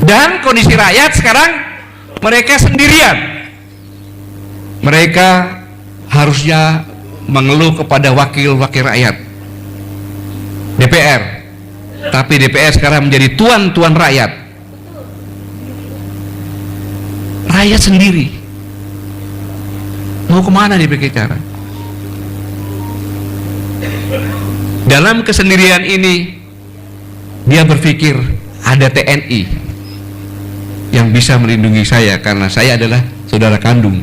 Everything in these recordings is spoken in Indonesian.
Dan kondisi rakyat sekarang mereka sendirian. Mereka harusnya mengeluh kepada wakil-wakil rakyat, DPR. Tapi DPR sekarang menjadi tuan-tuan rakyat. Rakyat sendiri. Mau kemana dia berbicara? Dalam kesendirian ini, dia berpikir ada TNI yang bisa melindungi saya karena saya adalah saudara kandung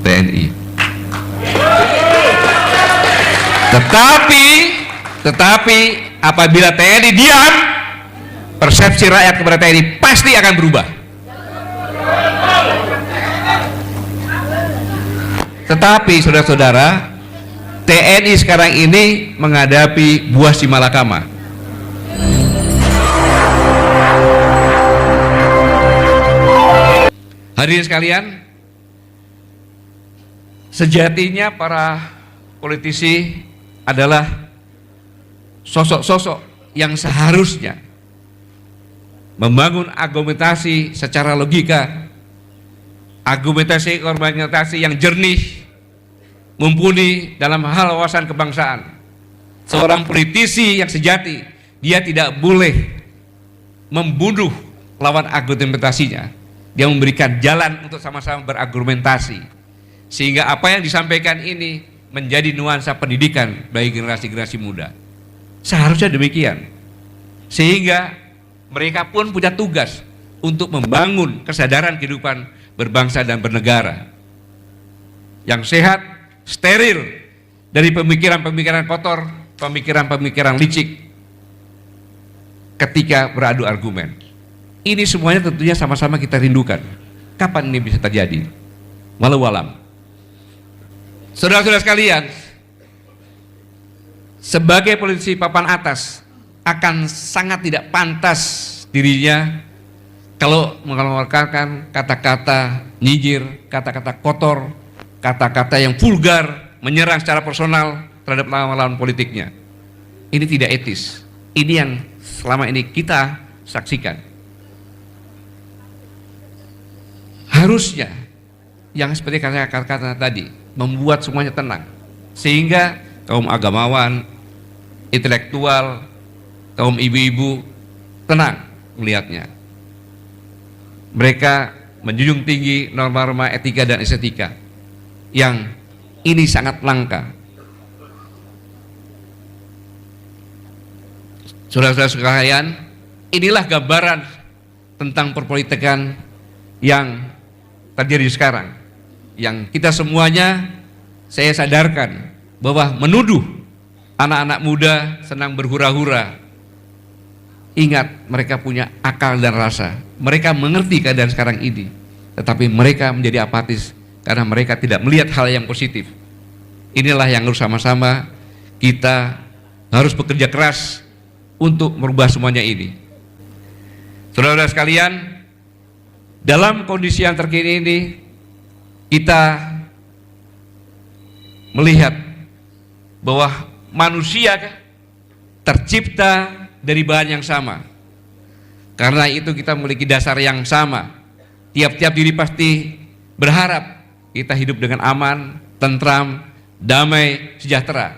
TNI. Tetapi apabila TNI diam, persepsi rakyat kepada TNI pasti akan berubah. Tetapi saudara-saudara, TNI sekarang ini menghadapi buah si malakama. Hadirin sekalian, sejatinya para politisi adalah sosok-sosok yang seharusnya membangun argumentasi secara logika, argumentasi yang jernih, mumpuni dalam hal wawasan kebangsaan. Seorang politisi yang sejati, dia tidak boleh membunuh lawan argumentasinya. Dia memberikan jalan untuk sama-sama berargumentasi, sehingga apa yang disampaikan ini menjadi nuansa pendidikan bagi generasi-generasi muda. Seharusnya demikian, sehingga mereka pun punya tugas untuk membangun kesadaran kehidupan berbangsa dan bernegara yang sehat, steril dari pemikiran-pemikiran kotor, pemikiran-pemikiran licik ketika beradu argumen. Ini semuanya tentunya sama-sama kita rindukan. Kapan ini bisa terjadi? Walau alam. Saudara-saudara sekalian, sebagai politisi papan atas akan sangat tidak pantas dirinya kalau mengeluarkan kata-kata nyinyir, kata-kata kotor, kata-kata yang vulgar, menyerang secara personal terhadap lawan-lawan politiknya. Ini tidak etis. Ini yang selama ini kita saksikan. Harusnya yang seperti kata-kata tadi membuat semuanya tenang, sehingga kaum agamawan, intelektual, kaum ibu-ibu tenang melihatnya. Mereka menjunjung tinggi norma-norma etika dan estetika yang ini sangat langka. Saudara-saudara sekalian, inilah gambaran tentang perpolitikan yang terjadi sekarang, yang kita semuanya, saya sadarkan bahwa menuduh anak-anak muda senang berhura-hura. Ingat, mereka punya akal dan rasa, mereka mengerti keadaan sekarang ini, tetapi mereka menjadi apatis karena mereka tidak melihat hal yang positif. Inilah yang harus sama-sama kita harus bekerja keras untuk merubah semuanya ini. Saudara-saudara sekalian, dalam kondisi yang terkini ini, kita melihat bahwa manusia tercipta dari bahan yang sama. Karena itu kita memiliki dasar yang sama. Tiap-tiap diri pasti berharap kita hidup dengan aman, tentram, damai, sejahtera.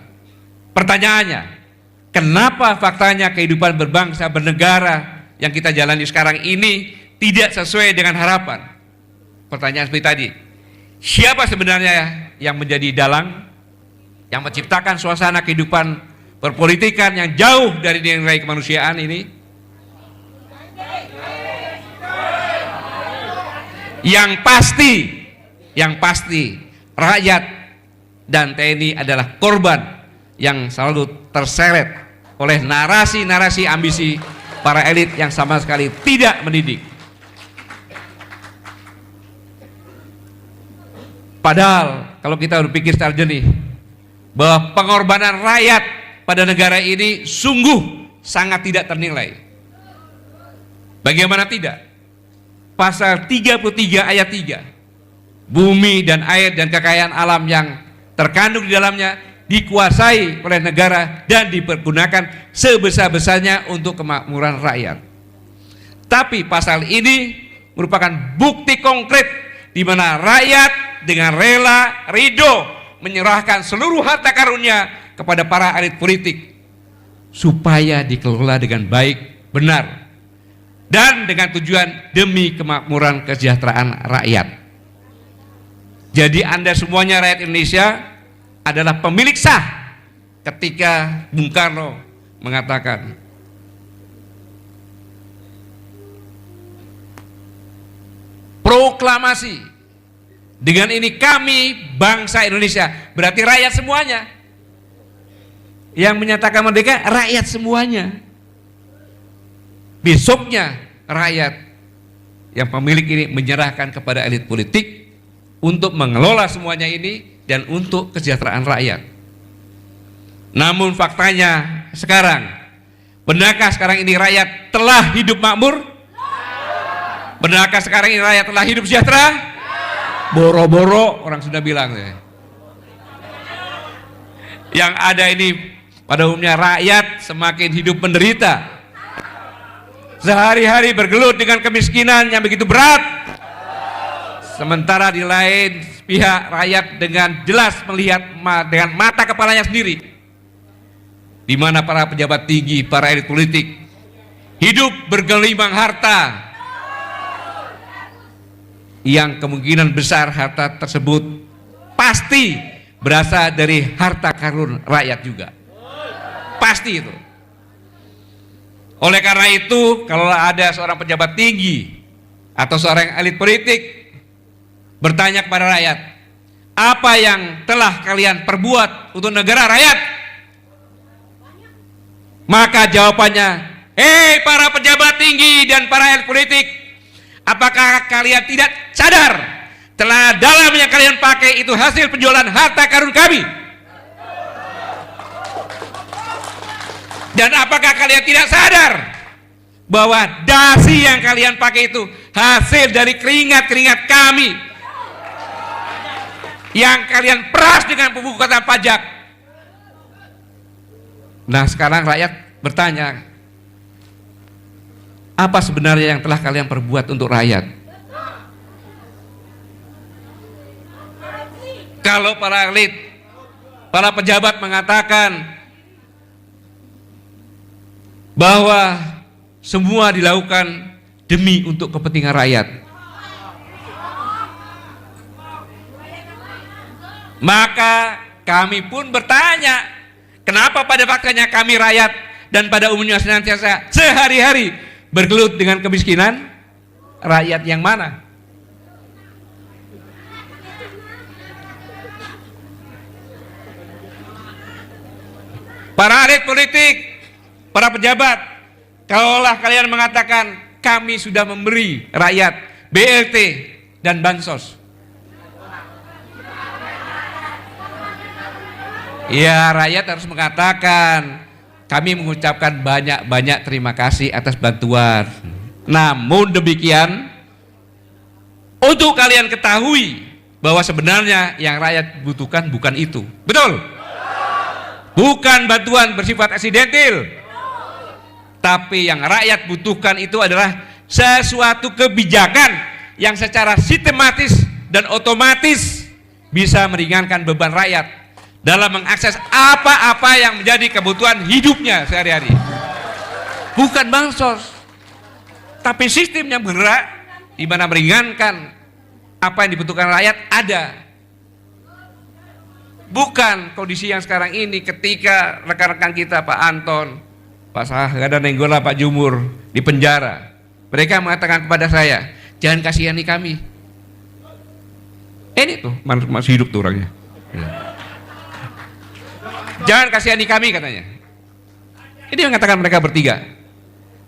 Pertanyaannya, kenapa faktanya kehidupan berbangsa, bernegara yang kita jalani sekarang ini tidak sesuai dengan harapan? Pertanyaan seperti tadi, siapa sebenarnya yang menjadi dalang, yang menciptakan suasana kehidupan perpolitikan yang jauh dari nilai kemanusiaan ini? Yang pasti rakyat dan TNI adalah korban yang selalu terseret oleh narasi-narasi ambisi para elit yang sama sekali tidak mendidik. Padahal kalau kita berpikir secara jernih bahwa pengorbanan rakyat pada negara ini sungguh sangat tidak ternilai. Bagaimana tidak? Pasal 33 ayat 3, bumi dan air dan kekayaan alam yang terkandung di dalamnya dikuasai oleh negara dan dipergunakan sebesar-besarnya untuk kemakmuran rakyat. Tapi pasal ini merupakan bukti konkret di mana rakyat dengan rela, ridho menyerahkan seluruh harta karunia kepada para elit politik supaya dikelola dengan baik, benar, dan dengan tujuan demi kemakmuran kesejahteraan rakyat. Jadi Anda semuanya rakyat Indonesia adalah pemilik sah ketika Bung Karno mengatakan proklamasi, dengan ini kami bangsa Indonesia, berarti rakyat semuanya. Yang menyatakan merdeka rakyat semuanya. Besoknya rakyat yang pemilik ini menyerahkan kepada elit politik untuk mengelola semuanya ini dan untuk kesejahteraan rakyat. Namun faktanya sekarang, benarkah sekarang ini rakyat telah hidup makmur? Benarkah sekarang ini rakyat telah hidup sejahtera? Boro-boro orang sudah bilang ya. Yang ada ini pada umumnya rakyat semakin hidup menderita, sehari-hari bergelut dengan kemiskinan yang begitu berat. Sementara di lain pihak rakyat dengan jelas melihat dengan mata kepalanya sendiri, di mana para pejabat tinggi, para elit politik hidup bergelimang harta, yang kemungkinan besar harta tersebut pasti berasal dari harta karun rakyat juga. Pasti itu. Oleh karena itu, kalau ada seorang pejabat tinggi atau seorang elit politik bertanya kepada rakyat, apa yang telah kalian perbuat untuk negara rakyat? Maka jawabannya, para pejabat tinggi dan para elit politik, apakah kalian tidak sadar telah dalam yang kalian pakai itu hasil penjualan harta karun kami? Dan apakah kalian tidak sadar bahwa dasi yang kalian pakai itu hasil dari keringat-keringat kami yang kalian peras dengan pembukuan pajak? Nah, sekarang rakyat bertanya, apa sebenarnya yang telah kalian perbuat untuk rakyat? Kalau para elit, para pejabat mengatakan bahwa semua dilakukan demi untuk kepentingan rakyat, maka kami pun bertanya, kenapa pada faktanya kami rakyat dan pada umumnya senantiasa sehari-hari bergelut dengan kemiskinan? Rakyat yang mana? Para elit politik, para pejabat, kalaulah kalian mengatakan kami sudah memberi rakyat BLT dan bansos, ya rakyat harus mengatakan kami mengucapkan banyak-banyak terima kasih atas bantuan. Namun demikian, untuk kalian ketahui bahwa sebenarnya yang rakyat butuhkan bukan itu. Betul? Bukan bantuan bersifat aksidental, tapi yang rakyat butuhkan itu adalah sesuatu kebijakan yang secara sistematis dan otomatis bisa meringankan beban rakyat dalam mengakses apa-apa yang menjadi kebutuhan hidupnya sehari-hari. Bukan bansos, tapi sistem yang bergerak di mana meringankan apa yang dibutuhkan rakyat ada. Bukan kondisi yang sekarang ini ketika rekan-rekan kita Pak Anton, Pak Sahga dan Nenggola, Pak Jumur di penjara. Mereka mengatakan kepada saya, jangan kasihani kami. Ini tuh masih hidup tuh orangnya. Jangan kasihani kami katanya. Ini yang mengatakan mereka bertiga.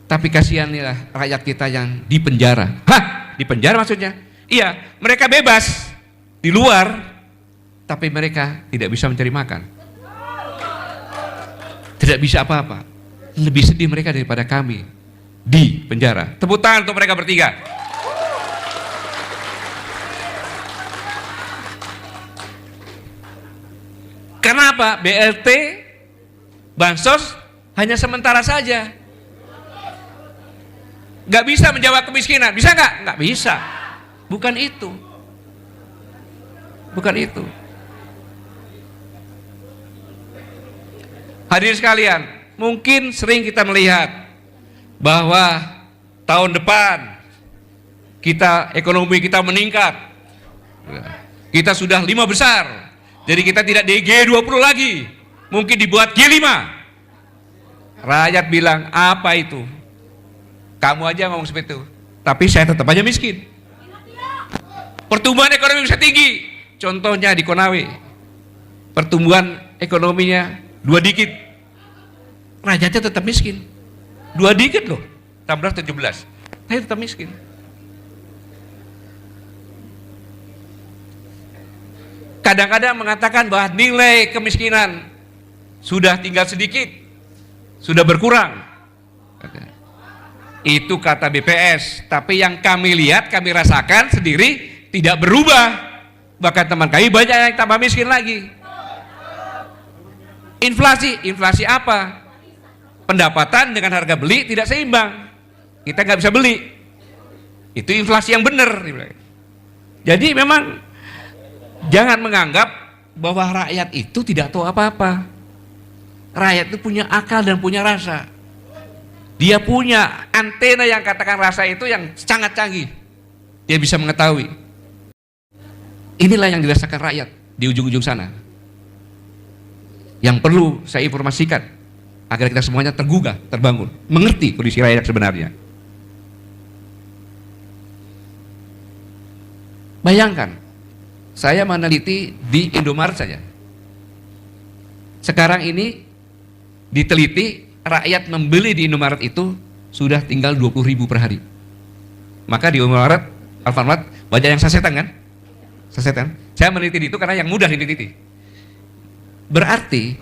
Tapi kasihanilah rakyat kita yang di penjara. Hah? Di penjara maksudnya? Iya, mereka bebas di luar, tapi mereka tidak bisa mencari makan. Tidak bisa apa-apa. Lebih sedih mereka daripada kami di penjara. Tepuk tangan untuk mereka bertiga. Kenapa? BLT, bansos hanya sementara saja. nggak bisa menjawab kemiskinan. Bisa nggak? Nggak bisa. Bukan itu. Bukan itu. Hadirin sekalian, mungkin sering kita melihat bahwa tahun depan ekonomi kita meningkat. Kita sudah 5 besar. Jadi kita tidak di G20 lagi. Mungkin dibuat G5. Rakyat bilang, apa itu? Kamu aja ngomong seperti itu. Tapi saya tetap aja miskin. Pertumbuhan ekonomi bisa tinggi. Contohnya di Konawe. Pertumbuhan ekonominya 2 digit. Rakyatnya tetap miskin. 2 digit loh. 16-17. Saya tetap miskin. Kadang-kadang mengatakan bahwa nilai kemiskinan sudah tinggal sedikit, sudah berkurang. Itu kata BPS, tapi yang kami lihat, kami rasakan sendiri tidak berubah. Bahkan teman kami banyak yang tambah miskin lagi. Inflasi apa? Pendapatan dengan harga beli tidak seimbang. Kita nggak bisa beli. Itu inflasi yang benar. Jadi memang jangan menganggap bahwa rakyat itu tidak tahu apa-apa. Rakyat itu punya akal dan punya rasa. Dia punya antena yang katakan rasa itu yang sangat canggih. Dia bisa mengetahui. Inilah yang dirasakan rakyat di ujung-ujung sana. Yang perlu saya informasikan agar kita semuanya tergugah, terbangun, mengerti kondisi rakyat sebenarnya. Bayangkan, saya meneliti di Indomaret saja. Sekarang ini diteliti rakyat membeli di Indomaret itu sudah tinggal 20.000 per hari. Maka di Indomaret, Alfamart banyak yang sasetan kan? Sasetan. Saya meneliti itu karena yang mudah diteliti. Berarti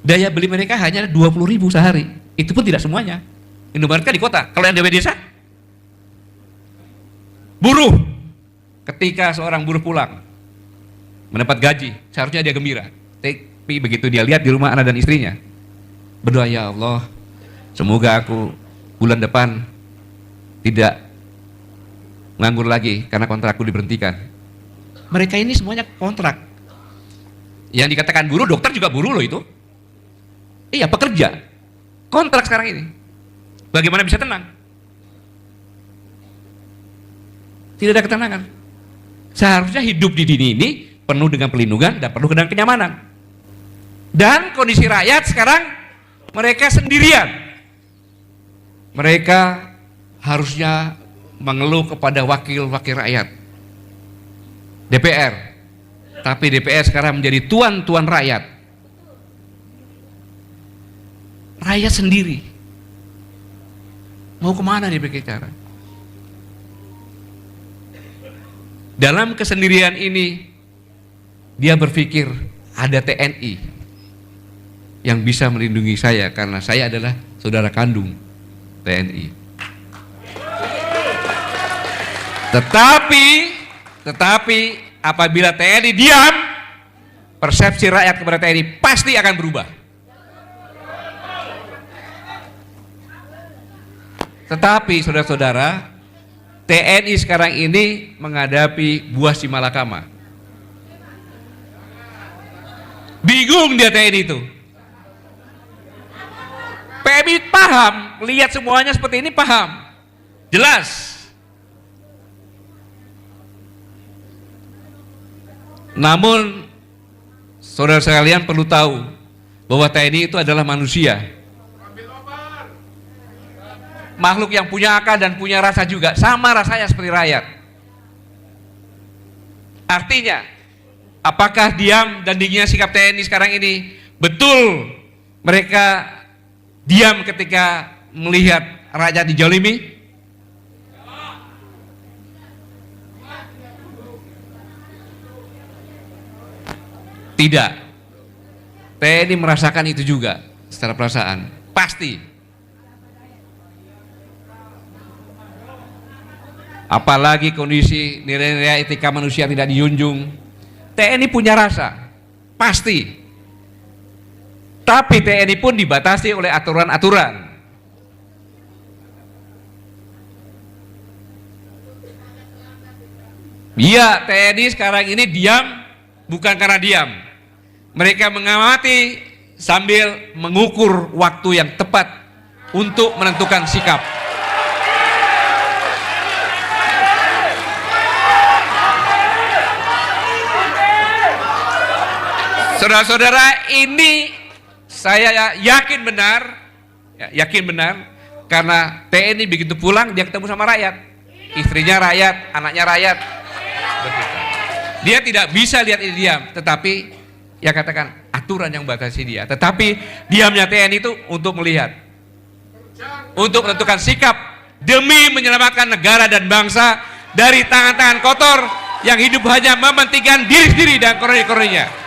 daya beli mereka hanya 20.000 sehari. Itu pun tidak semuanya. Indomaret kan di kota. Kalau yang di desa, buruh. Ketika seorang buruh pulang mendapat gaji, seharusnya dia gembira. Tapi begitu dia lihat di rumah anak dan istrinya, berdoa, ya Allah, semoga aku bulan depan tidak nganggur lagi karena kontrakku diberhentikan. Mereka ini semuanya kontrak. Yang dikatakan buruh, dokter juga buruh loh itu. Iya, pekerja. Kontrak sekarang ini. Bagaimana bisa tenang? Tidak ada ketenangan. Seharusnya hidup di dunia ini penuh dengan perlindungan dan penuh dengan kenyamanan. Dan kondisi rakyat sekarang mereka sendirian. Mereka harusnya mengeluh kepada wakil-wakil rakyat, DPR. Tapi DPR sekarang menjadi tuan-tuan rakyat. Rakyat sendiri. Mau kemana dia berbicara? Dalam kesendirian ini, dia berpikir ada TNI yang bisa melindungi saya karena saya adalah saudara kandung TNI. Tetapi apabila TNI diam, persepsi rakyat kepada TNI pasti akan berubah. Tetapi saudara-saudara, TNI sekarang ini menghadapi buah si malakama. Bingung dia TNI itu. PMI paham, lihat semuanya seperti ini paham. Jelas. Namun saudara sekalian perlu tahu bahwa TNI itu adalah manusia. Makhluk yang punya akal dan punya rasa juga, sama rasanya seperti rakyat. Artinya, apakah diam dan dinginnya sikap TNI sekarang ini betul mereka diam ketika melihat rakyat dijolimi? Tidak. TNI merasakan itu juga secara perasaan, pasti. Apalagi kondisi nilai-nilai etika manusia tidak dijunjung. TNI punya rasa, pasti. Tapi TNI pun dibatasi oleh aturan-aturan. Iya, TNI sekarang ini diam bukan karena diam. Mereka mengamati sambil mengukur waktu yang tepat untuk menentukan sikap. Saudara-saudara, ini saya yakin benar, karena TNI begitu pulang dia ketemu sama rakyat, istrinya rakyat, anaknya rakyat. Dia tidak bisa lihat ini diam, tetapi ya katakan aturan yang batasi dia. Tetapi diamnya TNI itu untuk melihat, untuk menentukan sikap demi menyelamatkan negara dan bangsa dari tangan-tangan kotor yang hidup hanya mementingkan diri sendiri dan kroni-kroninya.